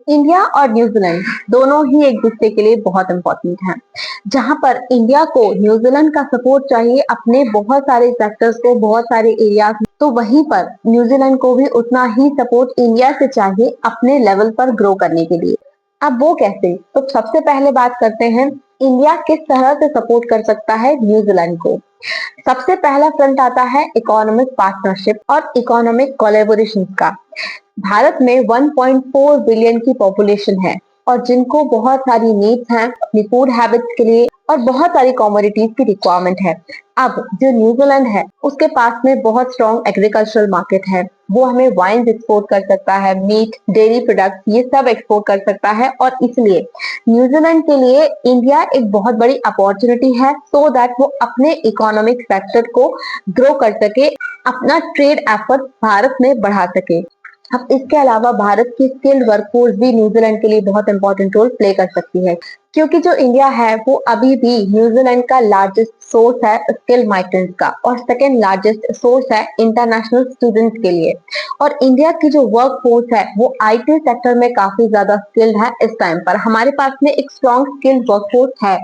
India और New Zealand दोनों ही एक दूसरे के लिए बहुत इंपॉर्टेंट हैं। जहां पर इंडिया को न्यूजीलैंड का सपोर्ट चाहिए अपने बहुत सारे सेक्टर्स को, बहुत सारे एरियाज, तो वहीं पर न्यूजीलैंड को भी उतना ही सपोर्ट इंडिया से चाहिए अपने लेवल पर ग्रो करने के लिए। अब वो कैसे? तो सबसे पहले बात करते हैं इंडिया किस तरह से सपोर्ट कर सकता है न्यूजीलैंड को। सबसे पहला फ्रंट आता है इकोनॉमिक पार्टनरशिप और इकोनॉमिक कोलैबोरेशन का। भारत में 1.4 बिलियन की पॉपुलेशन है और जिनको बहुत सारी नीड्स हैं अपनी फूड हैबिट्स के लिए और बहुत सारी कमोडिटीज की रिक्वायरमेंट है। अब जो न्यूजीलैंड है उसके पास में बहुत स्ट्रॉन्ग एग्रीकल्चरल मार्केट है। वो हमें वाइन एक्सपोर्ट कर सकता है, मीट, डेयरी प्रोडक्ट्स ये सब एक्सपोर्ट कर सकता है और इसलिए न्यूजीलैंड के लिए इंडिया एक बहुत बड़ी अपॉर्चुनिटी है सो दैट वो अपने इकोनॉमिक सेक्टर को ग्रो कर सके, अपना ट्रेड एफर्ट भारत में बढ़ा सके। अब इसके अलावा भारत की स्किल्ड वर्कफोर्स भी न्यूजीलैंड के लिए बहुत इंपॉर्टेंट रोल प्ले कर सकती है, क्योंकि जो इंडिया है वो अभी भी न्यूजीलैंड का लार्जेस्ट सोर्स है स्किल्ड माइग्रेंट्स का और सेकेंड लार्जेस्ट सोर्स है इंटरनेशनल स्टूडेंट्स के लिए। और इंडिया की जो वर्क फोर्स है वो आईटी सेक्टर में काफी ज्यादा स्किल्ड है। इस टाइम पर हमारे पास में एक स्ट्रॉन्ग स्किल्ड वर्कफोर्स है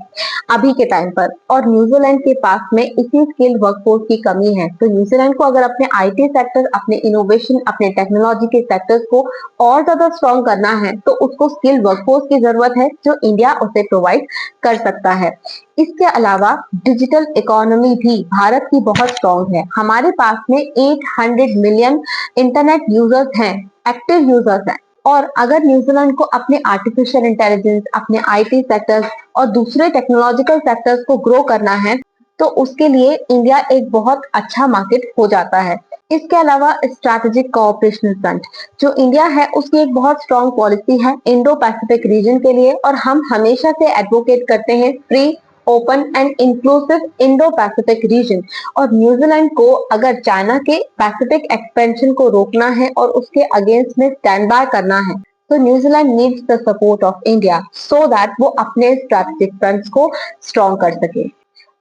अभी के टाइम पर, और न्यूजीलैंड के पास में इसी स्किल्ड वर्कफोर्स की कमी है। तो न्यूजीलैंड को अगर अपने आईटी सेक्टर, अपने इनोवेशन, अपने टेक्नोलॉजी के सेक्टर्स को और ज्यादा स्ट्रॉन्ग करना है तो उसको स्किल्ड वर्कफोर्स की जरूरत है जो इंडिया उसे प्रोवाइड कर सकता है। इसके अलावा डिजिटल इकोनॉमी भी भारत की बहुत स्ट्रॉन्ग है। हमारे पास में 800 मिलियन इंटरनेट यूजर्स हैं, एक्टिव यूजर्स हैं। और अगर न्यूजीलैंड को अपने आर्टिफिशियल इंटेलिजेंस, अपने आईटी सेक्टर्स और दूसरे टेक्नोलॉजिकल सेक्टर्स को ग्रो करना है तो उसके लिए इंडिया एक बहुत अच्छा मार्केट हो जाता है। इसके अलावा स्ट्रैटेजिक कोऑपरेशन फ्रंट जो इंडिया है उसकी एक बहुत स्ट्रॉन्ग पॉलिसी है इंडो पैसिफिक रीजन के लिए, और हम हमेशा से एडवोकेट करते हैं free, open and inclusive Indo Pacific region. और न्यूजीलैंड को अगर चाइना के पैसिफिक एक्सपेंशन को रोकना है और उसके अगेंस्ट में स्टैंड बाय करना है तो New Zealand needs the support of India so that वो अपने स्ट्रैटेजिक फ्रंट्स को स्ट्रॉन्ग कर सके।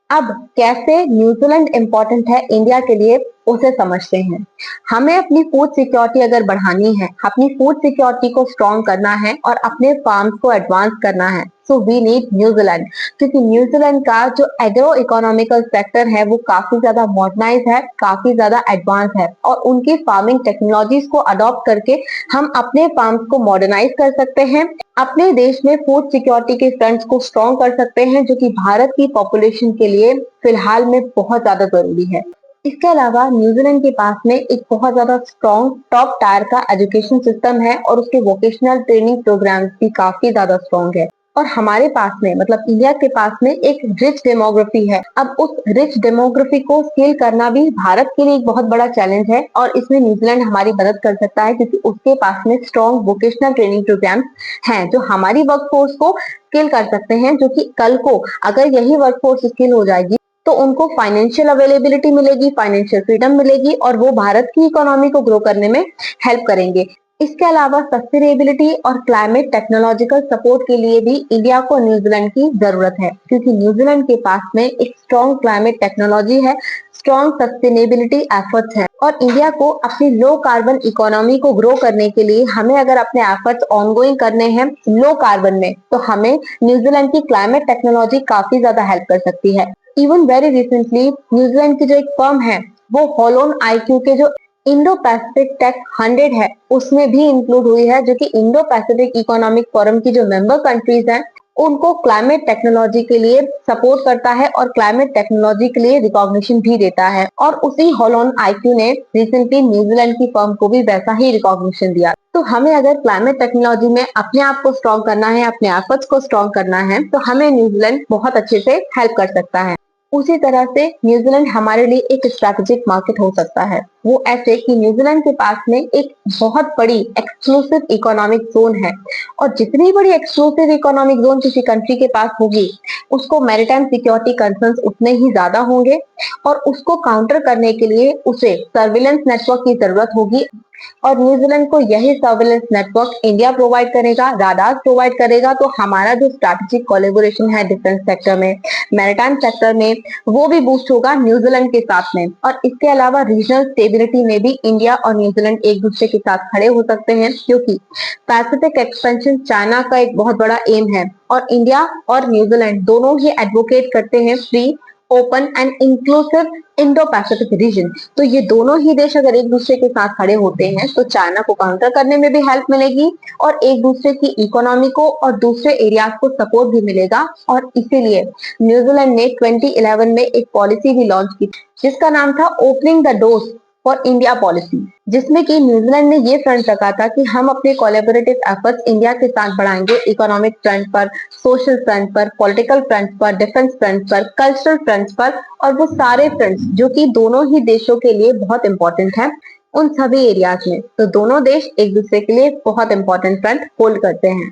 अब कैसे न्यूजीलैंड इंपॉर्टेंट है इंडिया के लिए उसे समझते हैं। हमें अपनी फूड सिक्योरिटी अगर बढ़ानी है, अपनी फूड सिक्योरिटी को स्ट्रॉन्ग करना है और अपने फार्म्स को एडवांस करना है, सो वी नीड न्यूजीलैंड, क्योंकि न्यूजीलैंड का जो एग्रो इकोनॉमिकल सेक्टर है वो काफी ज्यादा मॉडर्नाइज है, काफी ज्यादा एडवांस है और उनकी फार्मिंग टेक्नोलॉजीज को अडॉप्ट करके हम अपने फार्म्स को मॉडर्नाइज कर सकते हैं, अपने देश में फूड सिक्योरिटी के फ्रंट्स को स्ट्रॉन्ग कर सकते हैं, जो कि भारत की पॉपुलेशन के लिए फिलहाल में बहुत ज्यादा जरूरी है। इसके अलावा न्यूजीलैंड के पास में एक बहुत ज्यादा स्ट्रॉन्ग टॉप टायर का एजुकेशन सिस्टम है और उसके वोकेशनल ट्रेनिंग प्रोग्राम भी काफी ज्यादा स्ट्रॉन्ग है। और हमारे पास में मतलब इंडिया के पास में एक रिच डेमोग्राफी है। अब उस रिच डेमोग्राफी को स्केल करना भी भारत के लिए एक बहुत बड़ा चैलेंज है और इसमें न्यूजीलैंड हमारी मदद कर सकता है, क्योंकि उसके पास में स्ट्रॉन्ग वोकेशनल ट्रेनिंग प्रोग्राम हैं जो हमारी वर्कफोर्स को स्केल कर सकते हैं, जो कि कल को अगर यही वर्कफोर्स स्केल हो जाएगी तो उनको फाइनेंशियल अवेलेबिलिटी मिलेगी, फाइनेंशियल फ्रीडम मिलेगी और वो भारत की इकोनॉमी को ग्रो करने में हेल्प करेंगे। इसके अलावा सस्टेनेबिलिटी और क्लाइमेट टेक्नोलॉजिकल सपोर्ट के लिए भी इंडिया को न्यूजीलैंड की जरूरत है, क्योंकि न्यूजीलैंड के पास में एक स्ट्रॉन्ग क्लाइमेट टेक्नोलॉजी है, स्ट्रॉन्ग सस्टेनेबिलिटी एफर्ट्स है। और इंडिया को अपनी लो कार्बन इकोनॉमी को ग्रो करने के लिए हमें अगर अपने एफर्ट्स ऑनगोइंग करने हैं लो कार्बन में, तो हमें न्यूजीलैंड की क्लाइमेट टेक्नोलॉजी काफी ज्यादा हेल्प कर सकती है। इवन वेरी रिसेंटली न्यूजीलैंड की जो एक फर्म है वो होलोन आईक्यू के जो इंडो पैसिफिक टेक 100 है उसमें भी इंक्लूड हुई है, जो कि इंडो पैसिफिक इकोनॉमिक फोरम की जो मेंबर कंट्रीज हैं उनको क्लाइमेट टेक्नोलॉजी के लिए सपोर्ट करता है और क्लाइमेट टेक्नोलॉजी के लिए रिकॉग्निशन भी देता है। और उसी होलोन आईक्यू ने रिसेंटली न्यूजीलैंड की फर्म को भी वैसा ही रिकॉग्निशन दिया। तो हमें अगर क्लाइमेट टेक्नोलॉजी में अपने आप को स्ट्रॉन्ग करना है, अपने एफर्ट्स को स्ट्रॉन्ग करना है, तो हमें न्यूजीलैंड बहुत अच्छे से हेल्प कर सकता है। उसी तरह से न्यूजीलैंड हमारे लिए एक स्ट्रैटेजिक मार्केट हो सकता है। वो ऐसे कि न्यूजीलैंड के पास में एक बहुत बड़ी एक्सक्लूसिव इकोनॉमिक जोन है और जितनी बड़ी एक्सक्लूसिव इकोनॉमिक जोन किसी कंट्री के पास होगी उसको मैरीटाइम सिक्योरिटी कंसर्न्स उतने ही ज्यादा होंगे और उसको काउंटर करने के लिए उसे सर्विलेंस नेटवर्क की जरूरत होगी। और न्यूजीलैंड को यही सर्विलेंस नेटवर्क इंडिया प्रोवाइड करेगा, राडार प्रोवाइड करेगा। तो हमारा जो स्ट्रैटेजिक कोलैबोरेशन है डिफेंस सेक्टर में, मैरिटाइम सेक्टर में, वो भी बूस्ट होगा न्यूजीलैंड के साथ में। और इसके अलावा रीजनल स्टेबिलिटी में भी इंडिया और न्यूजीलैंड एक दूसरे के साथ खड़े हो सकते हैं, क्योंकि पैसिफिक एक्सपेंशन चाइना का एक बहुत बड़ा एम है और इंडिया और न्यूजीलैंड दोनों ही एडवोकेट करते हैं free, open and inclusive Indo Pacific region. तो ये दोनों ही देश अगर एक दूसरे के साथ खड़े होते हैं तो चाइना को काउंटर करने में भी हेल्प मिलेगी और एक दूसरे की इकोनॉमी को और दूसरे एरियाज को सपोर्ट भी मिलेगा। और इसीलिए न्यूजीलैंड ने 2011 में एक पॉलिसी भी लॉन्च की जिसका नाम था opening the doors for India policy, जिसमें कि न्यूजीलैंड ने ये फ्रंट रखा था कि हम अपने कोलैबोरेटिव एफर्ट्स इंडिया के साथ बढ़ाएंगे, इकोनॉमिक फ्रंट पर, सोशल फ्रंट पर, पॉलिटिकल फ्रंट पर, डिफेंस फ्रंट पर, कल्चरल फ्रंट पर, और वो सारे फ्रंट्स जो कि दोनों ही देशों के लिए बहुत इंपॉर्टेंट है उन सभी एरियाज में। तो दोनों देश एक दूसरे के लिए बहुत इंपॉर्टेंट फ्रंट होल्ड करते हैं।